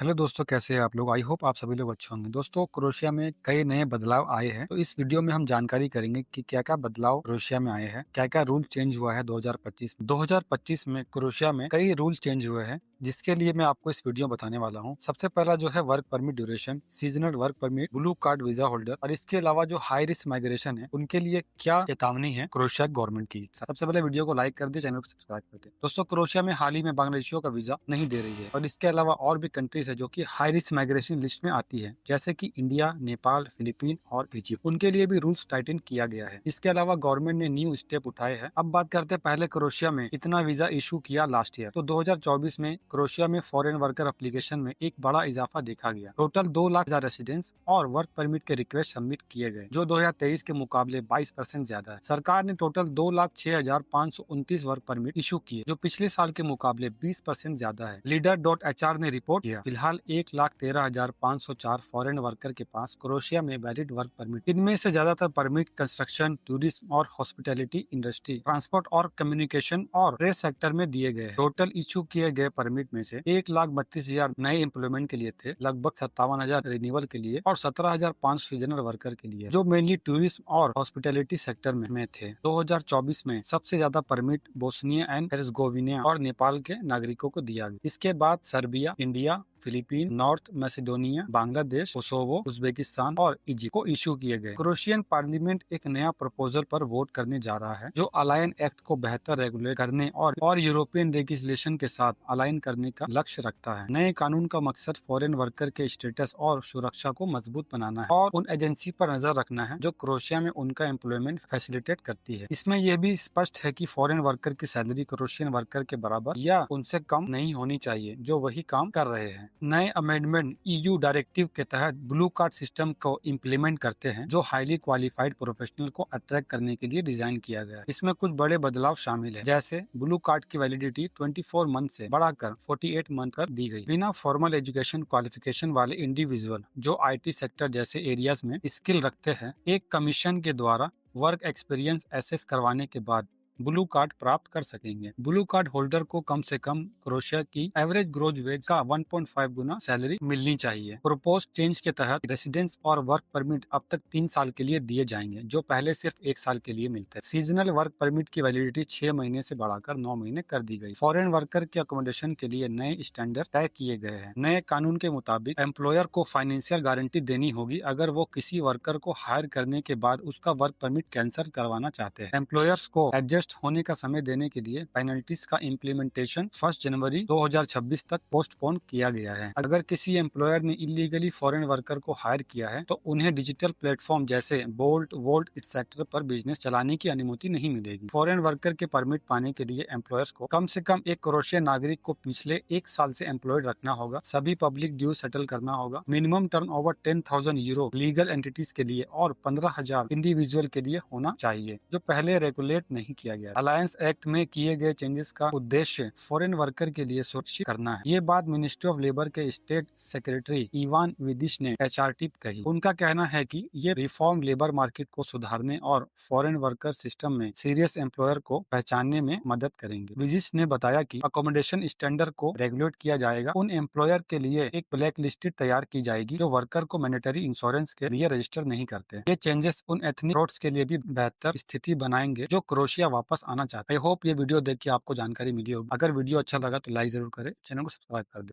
Hello दोस्तों, कैसे हैं आप लोग? आई होप आप सभी लोग अच्छे होंगे। दोस्तों, क्रोएशिया में कई नए बदलाव आए हैं, तो इस वीडियो में हम जानकारी करेंगे कि क्या-क्या बदलाव क्रोएशिया में आए हैं, क्या-क्या रूल चेंज हुआ है 2025 में। 2025 में क्रोएशिया में कई रूल चेंज हुए हैं, जिसके लिए मैं आपको इस वीडियो में बताने वाला हूं। सबसे पहला जो है work permit duration, seasonal work permit, blue card visa holder और इसके अलावा जो हाई रिस्क माइग्रेशन है, उनके लिए क्या चेतावनी है क्रोएशिया गवर्नमेंट की। सबसे पहले वीडियो को लाइक कर दे, चैनल को सब्सक्राइब कर दे। दोस्तों, क्रोएशिया में हाल ही में बांग्लादेशियों का वीजा नहीं दे रही है और इसके अलावा और भी कंट्रीज है जो कि हाई रिस्क माइग्रेशन लिस्ट में आती है, जैसे कि इंडिया, नेपाल, फिलीपीन और इजिप्ट। उनके लिए भी रूल्स टाइटन किया गया है। इसके अलावा गवर्नमेंट ने न्यू स्टेप उठाए हैं। अब बात करते हैं पहले क्रोएशिया में कितना वीजा इशू किया लास्ट ईयर। तो 2024 में क्रोएशिया में फॉरेन वर्कर एप्लीकेशन में एक बड़ा इजाफा देखा गया। टोटल 2 लाख रेसिडेंस और वर्क परमिट के रिक्वेस्ट सबमिट किए गए, जो 2023 के मुकाबले 22% ज्यादा है। सरकार ने टोटल 2,06,529 वर्क परमिट इशू किए, जो पिछले साल के मुकाबले 20% ज्यादा है। लीडर.HR ने रिपोर्ट किया, फिलहाल 1,13,504 फॉरेन वर्कर के पास क्रोएशिया में वैलिड वर्क परमिट। इनमें से ज्यादातर परमिट कंस्ट्रक्शन, टूरिज्म और हॉस्पिटैलिटी इंडस्ट्री, ट्रांसपोर्ट और कम्युनिकेशन और ट्रेड सेक्टर में दिए गए हैं। टोटल इशू किए गए परमिट में से 1,32,000 नए एम्प्लॉयमेंट के लिए थे, लगभग 57,000 रिन्यूअल के लिए और 17,500 सीजनल वर्कर के लिए, जो मेनली टूरिज्म और हॉस्पिटैलिटी सेक्टर में थे। 2024 में सबसे ज्यादा परमिट बोस्निया एंड हेर्जेगोविना और नेपाल के नागरिकों को दिया गया। इसके बाद Serbia, India, Philippine, North Macedonia, Bangladesh, Kosovo, Uzbekistan और इजिप्ट को इशू किए गए। क्रोएशियन पार्लियामेंट एक नया प्रपोजल पर वोट करने जा रहा है, जो अलायन एक्ट को बेहतर रेगुलेट करने और यूरोपियन लेजिस्लेशन के साथ अलाइन करने का लक्ष्य रखता है। नए कानून का मकसद फॉरेन वर्कर के स्टेटस और सुरक्षा को मजबूत बनाना है और उन एजेंसी पर नजर रखना है जो क्रोएशिया में उनका एम्प्लॉयमेंट फैसिलिटेट करती है। इसमें यह भी स्पष्ट है कि फॉरेन वर्कर की सैलरी क्रोएशियन वर्कर के बराबर या उनसे कम नहीं होनी चाहिए जो वही काम कर रहे हैं। नए अमेंडमेंट ईयू डायरेक्टिव के तहत ब्लू कार्ड सिस्टम को इम्प्लीमेंट करते हैं, जो हाईली क्वालिफाइड प्रोफेशनल को अट्रैक्ट करने के लिए डिजाइन किया गया है। इसमें कुछ बड़े बदलाव शामिल है, जैसे ब्लू कार्ड की वैलिडिटी 24 मंथ से बढ़ाकर 48 मंथ कर दी गई। बिना फॉर्मल एजुकेशन क्वालिफिकेशन वाले इंडिविजुअल जो IT सेक्टर जैसे एरियाज में स्किल रखते हैं, एक कमीशन के द्वारा वर्क एक्सपीरियंस एसेस करवाने के बाद ब्लू कार्ड प्राप्त कर सकेंगे। ब्लू कार्ड होल्डर को कम से कम क्रोएशिया की एवरेज ग्रोज वेज का 1.5 गुना सैलरी मिलनी चाहिए। प्रोपोज चेंज के तहत रेसिडेंस और वर्क परमिट अब तक 3 साल के लिए दिए जाएंगे, जो पहले सिर्फ 1 साल के लिए मिलते हैं। सीजनल वर्क परमिट की वैलिडिटी 6 महीने से बढ़ाकर 9 महीने कर दी गई। फॉरेन वर्कर के अकोमोडेशन के लिए नए स्टैंडर्ड तय किए गए हैं। नए कानून के मुताबिक एम्प्लॉयर को फाइनेंशियल गारंटी देनी होगी अगर वो किसी वर्कर को हायर करने के बाद उसका वर्क परमिट कैंसिल करवाना चाहते हैं। एम्प्लॉयर्स को एडजस्ट होने का समय देने के लिए पेनल्टीज का इम्प्लीमेंटेशन 1 जनवरी 2026 तक पोस्टपोन किया गया है। अगर किसी एम्प्लॉयर ने इलीगली फॉरेन वर्कर को हायर किया है, तो उन्हें डिजिटल प्लेटफॉर्म जैसे बोल्ट, वोल्ट एक्सेट्रा पर बिजनेस चलाने की अनुमति नहीं मिलेगी। फॉरेन वर्कर के परमिट पाने के लिए एम्प्लॉयर्स को कम से कम एक क्रोएशियन नागरिक को पिछले 1 साल से एम्प्लॉयड रखना होगा, सभी पब्लिक ड्यू सेटल करना होगा, minimum turnover 10,000 euro legal entities के लिए और 15,000 इंडिविजुअल के लिए होना चाहिए, जो पहले रेगुलेट नहीं किया गया। अलायंस एक्ट में किए गए चेंजेस का उद्देश्य फॉरेन वर्कर के लिए सुरक्षित करना है। ये बात मिनिस्ट्री ऑफ लेबर के स्टेट सेक्रेटरी इवान विदिश ने HRT कही। उनका कहना है कि ये रिफॉर्म लेबर मार्केट को सुधारने और फॉरेन वर्कर सिस्टम में सीरियस एम्प्लॉयर को पहचानने में मदद करेंगे। विदिश ने बताया कि अकोमोडेशन स्टैंडर्ड को रेगुलेट किया जाएगा। उन एम्प्लॉयर के लिए एक ब्लैक लिस्ट तैयार की जाएगी जो वर्कर को मैंडेटरी इंश्योरेंस के लिए रजिस्टर नहीं करते। ये चेंजेस उन एथनिक ग्रुप्स के लिए भी बेहतर स्थिति बनाएंगे जो क्रोएशिया वापस आना चाहते हैं। आई होप ये वीडियो देख के आपको जानकारी मिली होगी। अगर वीडियो अच्छा लगा तो लाइक जरूर करें, चैनल को सब्सक्राइब कर दें।